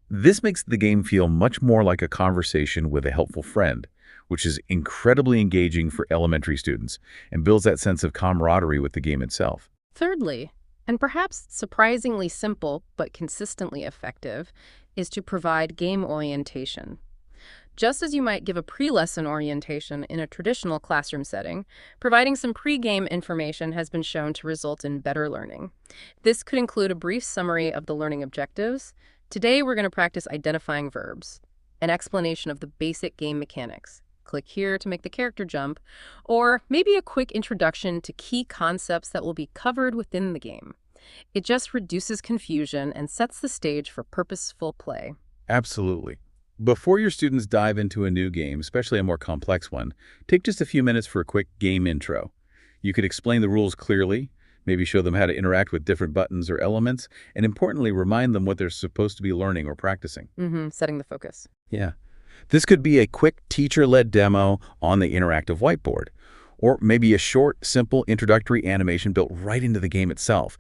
This makes the game feel much more like a conversation with a helpful friend, which is incredibly engaging for elementary students and builds that sense of camaraderie with the game itself. Thirdly, and perhaps surprisingly simple but consistently effective, is to provide game orientation. Just as you might give a pre-lesson orientation in a traditional classroom setting, providing some pre-game information has been shown to result in better learning. This could include a brief summary of the learning objectives. Today, we're going to practice identifying verbs, an explanation of the basic game mechanics. Click here to make the character jump, or maybe a quick introduction to key concepts that will be covered within the game. It just reduces confusion and sets the stage for purposeful play. Absolutely. Before your students dive into a new game, especially a more complex one, take just a few minutes for a quick game intro. You could explain the rules clearly, Maybe show them how to interact with different buttons or elements, and importantly, remind them what they're supposed to be learning or practicing. Setting the focus. Yeah. This could be a quick teacher-led demo on the interactive whiteboard, or maybe a short, simple introductory animation built right into the game itself.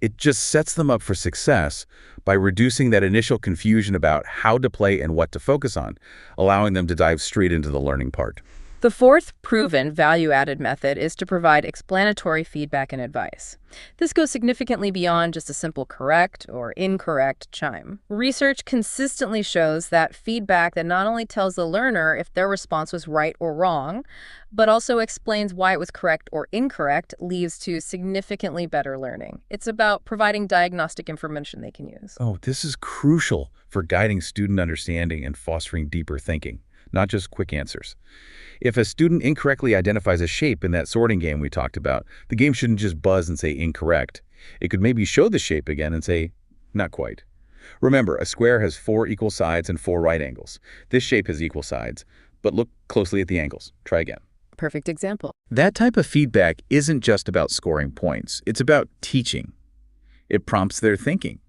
It just sets them up for success by reducing that initial confusion about how to play and what to focus on, allowing them to dive straight into the learning part. The fourth proven value-added method is to provide explanatory feedback and advice. This goes significantly beyond just a simple correct or incorrect chime. Research consistently shows that feedback that not only tells the learner if their response was right or wrong, but also explains why it was correct or incorrect leads to significantly better learning. It's about providing diagnostic information they can use. Oh, this is crucial for guiding student understanding and fostering deeper thinking, not just quick answers. If a student incorrectly identifies a shape in that sorting game we talked about, the game shouldn't just buzz and say incorrect. It could maybe show the shape again and say, not quite. Remember, a square has 4 equal sides and 4 right angles. This shape has equal sides, but look closely at the angles. Try again. Perfect example. That type of feedback isn't just about scoring points. It's about teaching. It prompts their thinking,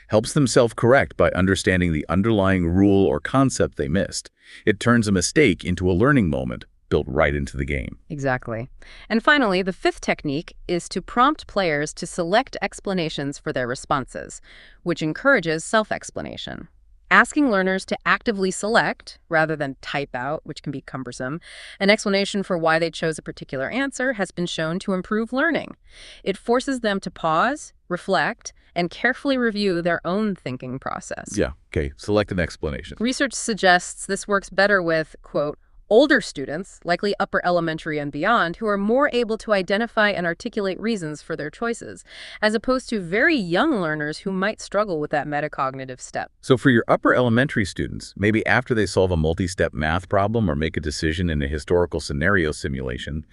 helps them self-correct by understanding the underlying rule or concept they missed. It turns a mistake into a learning moment built right into the game. Exactly. And finally, the fifth technique is to prompt players to select explanations for their responses, which encourages self-explanation. Asking learners to actively select, rather than type out, which can be cumbersome, an explanation for why they chose a particular answer has been shown to improve learning. It forces them to pause, reflect, and carefully review their own thinking process. Yeah, okay, select an explanation. Research suggests this works better with, quote, older students, likely upper elementary and beyond, who are more able to identify and articulate reasons for their choices, as opposed to very young learners who might struggle with that metacognitive step. So for your upper elementary students, maybe after they solve a multi-step math problem or make a decision in a historical scenario simulation,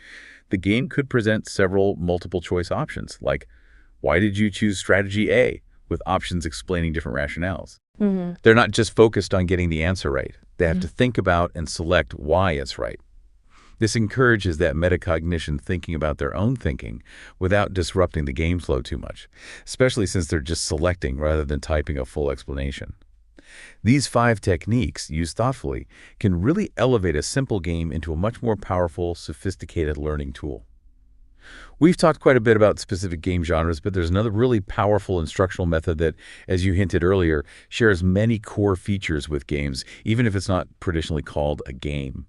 the game could present several multiple choice options, like, why did you choose strategy A, with options explaining different rationales. They're not just focused on getting the answer right. They have to think about and select why it's right. This encourages that metacognition thinking about their own thinking without disrupting the game flow too much, especially since they're just selecting rather than typing a full explanation. These 5 techniques, used thoughtfully, can really elevate a simple game into a much more powerful, sophisticated learning tool. We've talked quite a bit about specific game genres, but there's another really powerful instructional method that, as you hinted earlier, shares many core features with games, even if it's not traditionally called a game.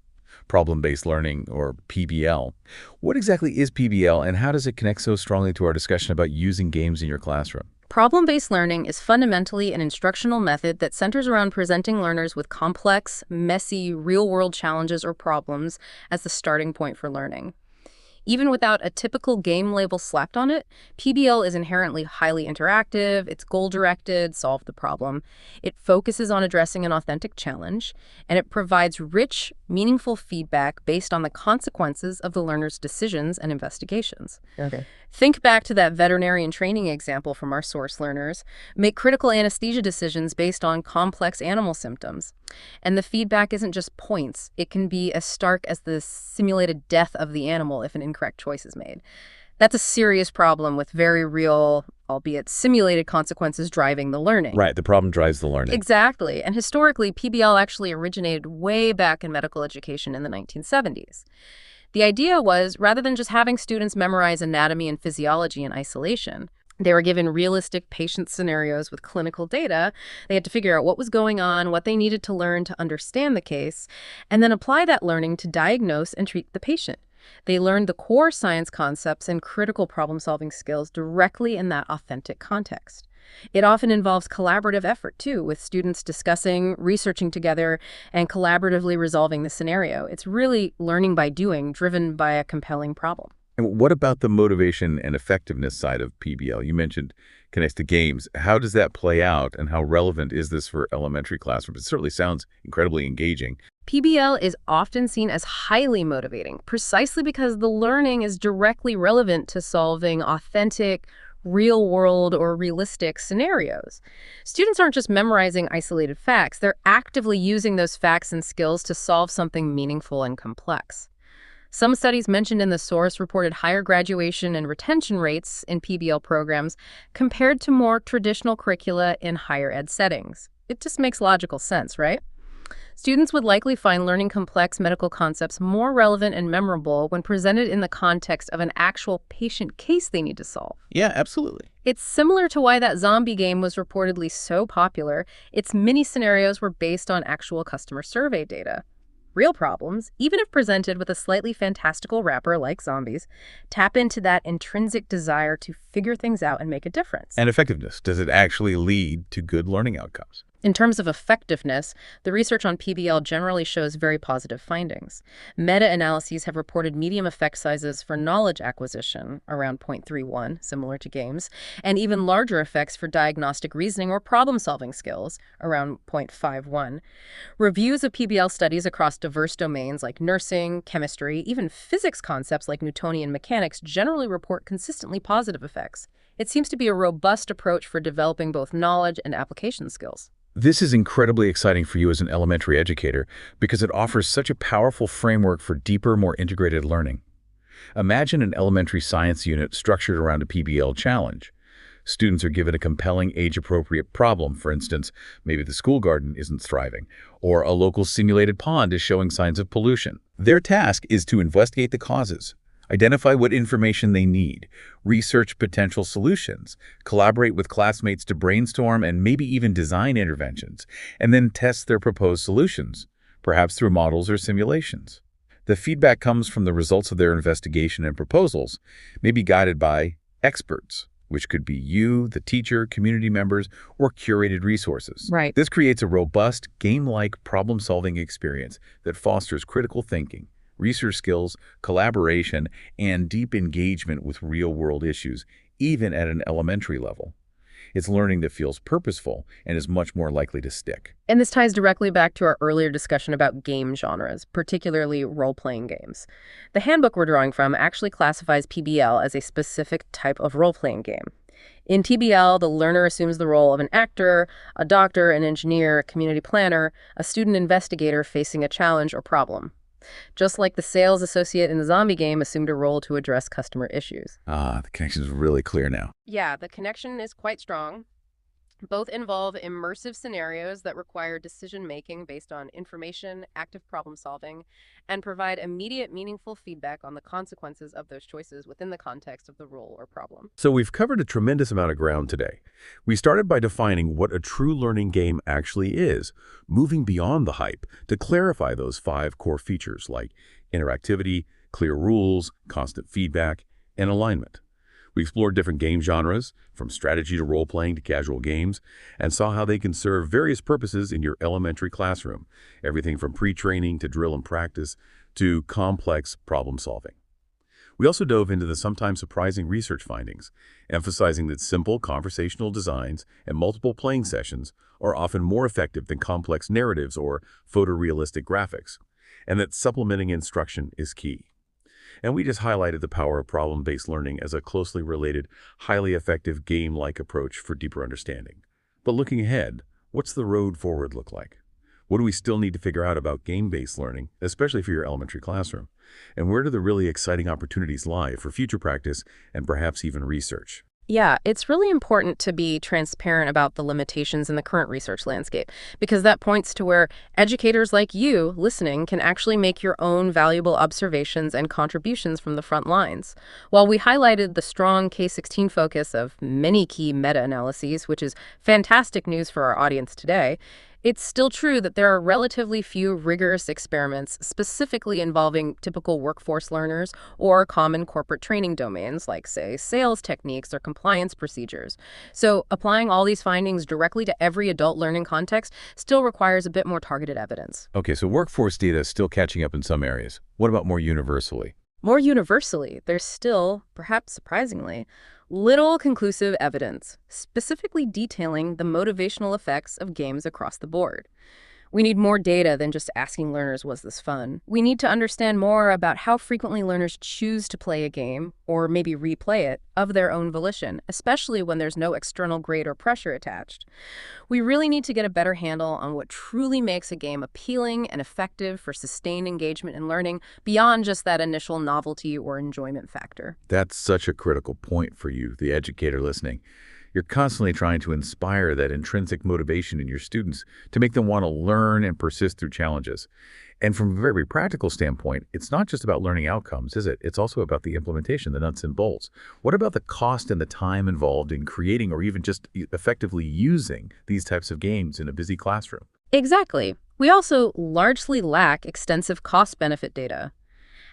Problem-based learning, or PBL. What exactly is PBL, and how does it connect so strongly to our discussion about using games in your classroom? Problem-based learning is fundamentally an instructional method that centers around presenting learners with complex, messy, real-world challenges or problems as the starting point for learning. Even without a typical game label slapped on it, PBL is inherently highly interactive, it's goal-directed, solve the problem. It focuses on addressing an authentic challenge, and it provides rich, meaningful feedback based on the consequences of the learner's decisions and investigations. Okay. Think back to that veterinarian training example from our source learners. Make critical anesthesia decisions based on complex animal symptoms. And the feedback isn't just points. It can be as stark as the simulated death of the animal if an incorrect choice is made. That's a serious problem with very real, albeit simulated consequences driving the learning. Right, the problem drives the learning. Exactly. And historically, PBL actually originated way back in medical education in the 1970s. The idea was, rather than just having students memorize anatomy and physiology in isolation, they were given realistic patient scenarios with clinical data. They had to figure out what was going on, what they needed to learn to understand the case, and then apply that learning to diagnose and treat the patient. They learned the core science concepts and critical problem-solving skills directly in that authentic context. It often involves collaborative effort, too, with students discussing, researching together, and collaboratively resolving the scenario. It's really learning by doing, driven by a compelling problem. And what about the motivation and effectiveness side of PBL? You mentioned connects to games. How does that play out, and how relevant is this for elementary classrooms? It certainly sounds incredibly engaging. PBL is often seen as highly motivating, precisely because the learning is directly relevant to solving authentic, real-world or realistic scenarios. Students aren't just memorizing isolated facts, they're actively using those facts and skills to solve something meaningful and complex. Some studies mentioned in the source reported higher graduation and retention rates in PBL programs compared to more traditional curricula in higher ed settings. It just makes logical sense, right? Students would likely find learning complex medical concepts more relevant and memorable when presented in the context of an actual patient case they need to solve. Yeah, absolutely. It's similar to why that zombie game was reportedly so popular. Its mini scenarios were based on actual customer survey data. Real problems, even if presented with a slightly fantastical wrapper like zombies, tap into that intrinsic desire to figure things out and make a difference. And effectiveness. Does it actually lead to good learning outcomes? In terms of effectiveness, the research on PBL generally shows very positive findings. Meta-analyses have reported medium effect sizes for knowledge acquisition, around 0.31, similar to games, and even larger effects for diagnostic reasoning or problem-solving skills, around 0.51. Reviews of PBL studies across diverse domains like nursing, chemistry, even physics concepts like Newtonian mechanics generally report consistently positive effects. It seems to be a robust approach for developing both knowledge and application skills. This is incredibly exciting for you as an elementary educator because it offers such a powerful framework for deeper, more integrated learning. Imagine an elementary science unit structured around a PBL challenge. Students are given a compelling age-appropriate problem. For instance, maybe the school garden isn't thriving, or a local simulated pond is showing signs of pollution. Their task is to investigate the causes, identify what information they need, research potential solutions, collaborate with classmates to brainstorm and maybe even design interventions, and then test their proposed solutions, perhaps through models or simulations. The feedback comes from the results of their investigation and proposals, maybe guided by experts, which could be you, the teacher, community members, or curated resources. Right. This creates a robust, game-like problem-solving experience that fosters critical thinking, research skills, collaboration, and deep engagement with real-world issues, even at an elementary level. It's learning that feels purposeful and is much more likely to stick. And this ties directly back to our earlier discussion about game genres, particularly role-playing games. The handbook we're drawing from actually classifies PBL as a specific type of role-playing game. In TBL, the learner assumes the role of an actor, a doctor, an engineer, a community planner, a student investigator facing a challenge or problem. Just like the sales associate in the zombie game assumed a role to address customer issues. The connection is really clear now. Yeah, the connection is quite strong. Both involve immersive scenarios that require decision-making based on information, active problem-solving, and provide immediate, meaningful feedback on the consequences of those choices within the context of the role or problem. So we've covered a tremendous amount of ground today. We started by defining what a true learning game actually is, moving beyond the hype to clarify those 5 core features like interactivity, clear rules, constant feedback, and alignment. We explored different game genres, from strategy to role-playing to casual games, and saw how they can serve various purposes in your elementary classroom, everything from pre-training to drill and practice to complex problem-solving. We also dove into the sometimes surprising research findings, emphasizing that simple conversational designs and multiple playing sessions are often more effective than complex narratives or photorealistic graphics, and that supplementing instruction is key. And we just highlighted the power of problem-based learning as a closely related, highly effective game-like approach for deeper understanding. But looking ahead, what's the road forward look like? What do we still need to figure out about game-based learning, especially for your elementary classroom? And where do the really exciting opportunities lie for future practice and perhaps even research? Yeah, it's really important to be transparent about the limitations in the current research landscape, because that points to where educators like you listening can actually make your own valuable observations and contributions from the front lines. While we highlighted the strong K-16 focus of many key meta-analyses, which is fantastic news for our audience today, it's still true that there are relatively few rigorous experiments specifically involving typical workforce learners or common corporate training domains like, say, sales techniques or compliance procedures. So applying all these findings directly to every adult learning context still requires a bit more targeted evidence. Okay, so workforce data is still catching up in some areas. What about more universally? More universally, there's still, perhaps surprisingly, little conclusive evidence, specifically detailing the motivational effects of games across the board. We need more data than just asking learners, was this fun? We need to understand more about how frequently learners choose to play a game, or maybe replay it, of their own volition, especially when there's no external grade or pressure attached. We really need to get a better handle on what truly makes a game appealing and effective for sustained engagement and learning beyond just that initial novelty or enjoyment factor. That's such a critical point for you, the educator listening. You're constantly trying to inspire that intrinsic motivation in your students to make them want to learn and persist through challenges. And from a very practical standpoint, it's not just about learning outcomes, is it? It's also about the implementation, the nuts and bolts. What about the cost and the time involved in creating or even just effectively using these types of games in a busy classroom? Exactly. We also largely lack extensive cost-benefit data.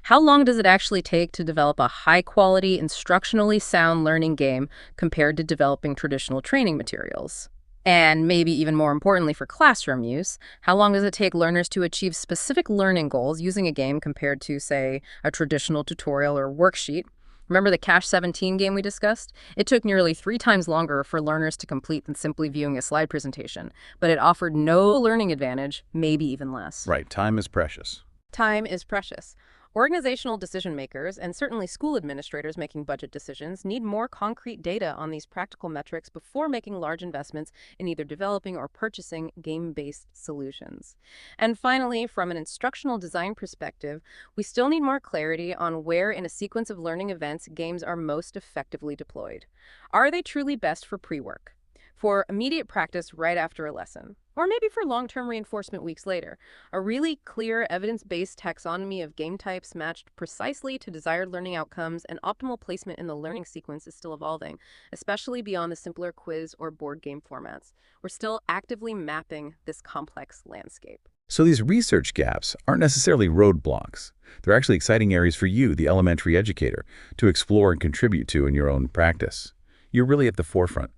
How long does it actually take to develop a high-quality, instructionally sound learning game compared to developing traditional training materials? And maybe even more importantly for classroom use, how long does it take learners to achieve specific learning goals using a game compared to, say, a traditional tutorial or worksheet? Remember the Cache 17 game we discussed? It took nearly 3 times longer for learners to complete than simply viewing a slide presentation, but it offered no learning advantage, maybe even less. Right, time is precious. Time is precious. Organizational decision makers, and certainly school administrators making budget decisions, need more concrete data on these practical metrics before making large investments in either developing or purchasing game-based solutions. And finally, from an instructional design perspective, we still need more clarity on where in a sequence of learning events games are most effectively deployed. Are they truly best for pre-work, for immediate practice right after a lesson, or maybe for long-term reinforcement weeks later? A really clear, evidence-based taxonomy of game types matched precisely to desired learning outcomes and optimal placement in the learning sequence is still evolving, especially beyond the simpler quiz or board game formats. We're still actively mapping this complex landscape. So these research gaps aren't necessarily roadblocks. They're actually exciting areas for you, the elementary educator, to explore and contribute to in your own practice. You're really at the forefront.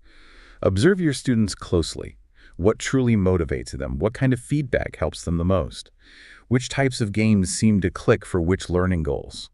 Observe your students closely. What truly motivates them? What kind of feedback helps them the most? Which types of games seem to click for which learning goals?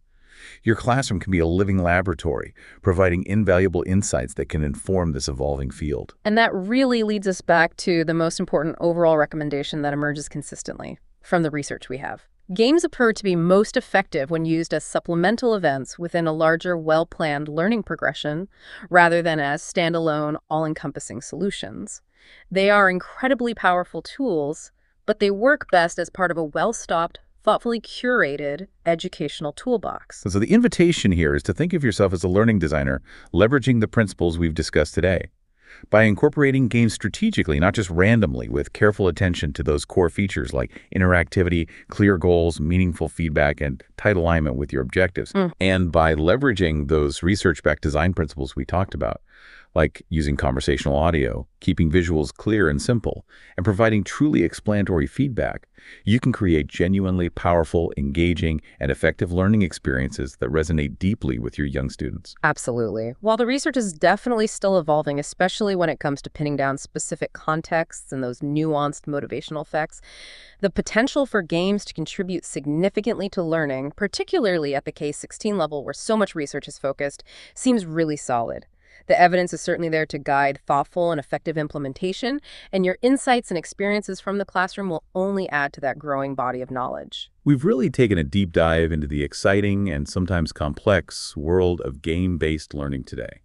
Your classroom can be a living laboratory, providing invaluable insights that can inform this evolving field. And that really leads us back to the most important overall recommendation that emerges consistently from the research we have. Games appear to be most effective when used as supplemental events within a larger, well-planned learning progression, rather than as standalone, all-encompassing solutions. They are incredibly powerful tools, but they work best as part of a well-stocked, thoughtfully curated educational toolbox. So the invitation here is to think of yourself as a learning designer, leveraging the principles we've discussed today. By incorporating games strategically, not just randomly, with careful attention to those core features like interactivity, clear goals, meaningful feedback, and tight alignment with your objectives. And by leveraging those research-backed design principles we talked about, like using conversational audio, keeping visuals clear and simple, and providing truly explanatory feedback, you can create genuinely powerful, engaging, and effective learning experiences that resonate deeply with your young students. Absolutely. While the research is definitely still evolving, especially when it comes to pinning down specific contexts and those nuanced motivational effects, the potential for games to contribute significantly to learning, particularly at the K-16 level where so much research is focused, seems really solid. The evidence is certainly there to guide thoughtful and effective implementation, and your insights and experiences from the classroom will only add to that growing body of knowledge. We've really taken a deep dive into the exciting and sometimes complex world of game-based learning today.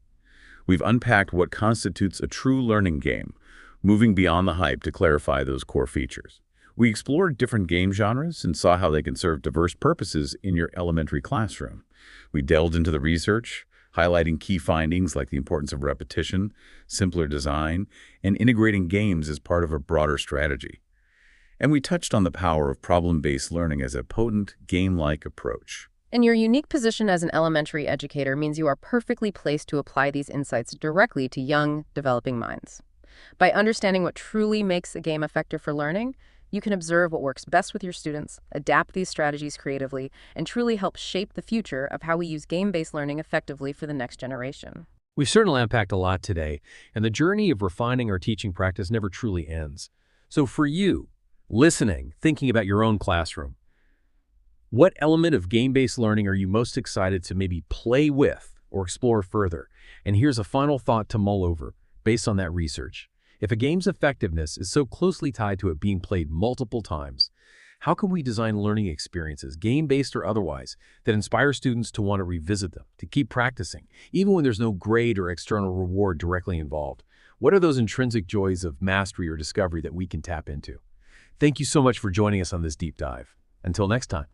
We've unpacked what constitutes a true learning game, moving beyond the hype to clarify those core features. We explored different game genres and saw how they can serve diverse purposes in your elementary classroom. We delved into the research, highlighting key findings like the importance of repetition, simpler design, and integrating games as part of a broader strategy. And we touched on the power of problem-based learning as a potent, game-like approach. And your unique position as an elementary educator means you are perfectly placed to apply these insights directly to young, developing minds. By understanding what truly makes a game effective for learning, you can observe what works best with your students, adapt these strategies creatively, and truly help shape the future of how we use game-based learning effectively for the next generation. We've certainly unpacked a lot today, and the journey of refining our teaching practice never truly ends. So for you, listening, thinking about your own classroom, what element of game-based learning are you most excited to maybe play with or explore further? And here's a final thought to mull over based on that research. If a game's effectiveness is so closely tied to it being played multiple times, how can we design learning experiences, game-based or otherwise, that inspire students to want to revisit them, to keep practicing, even when there's no grade or external reward directly involved? What are those intrinsic joys of mastery or discovery that we can tap into? Thank you so much for joining us on this deep dive. Until next time.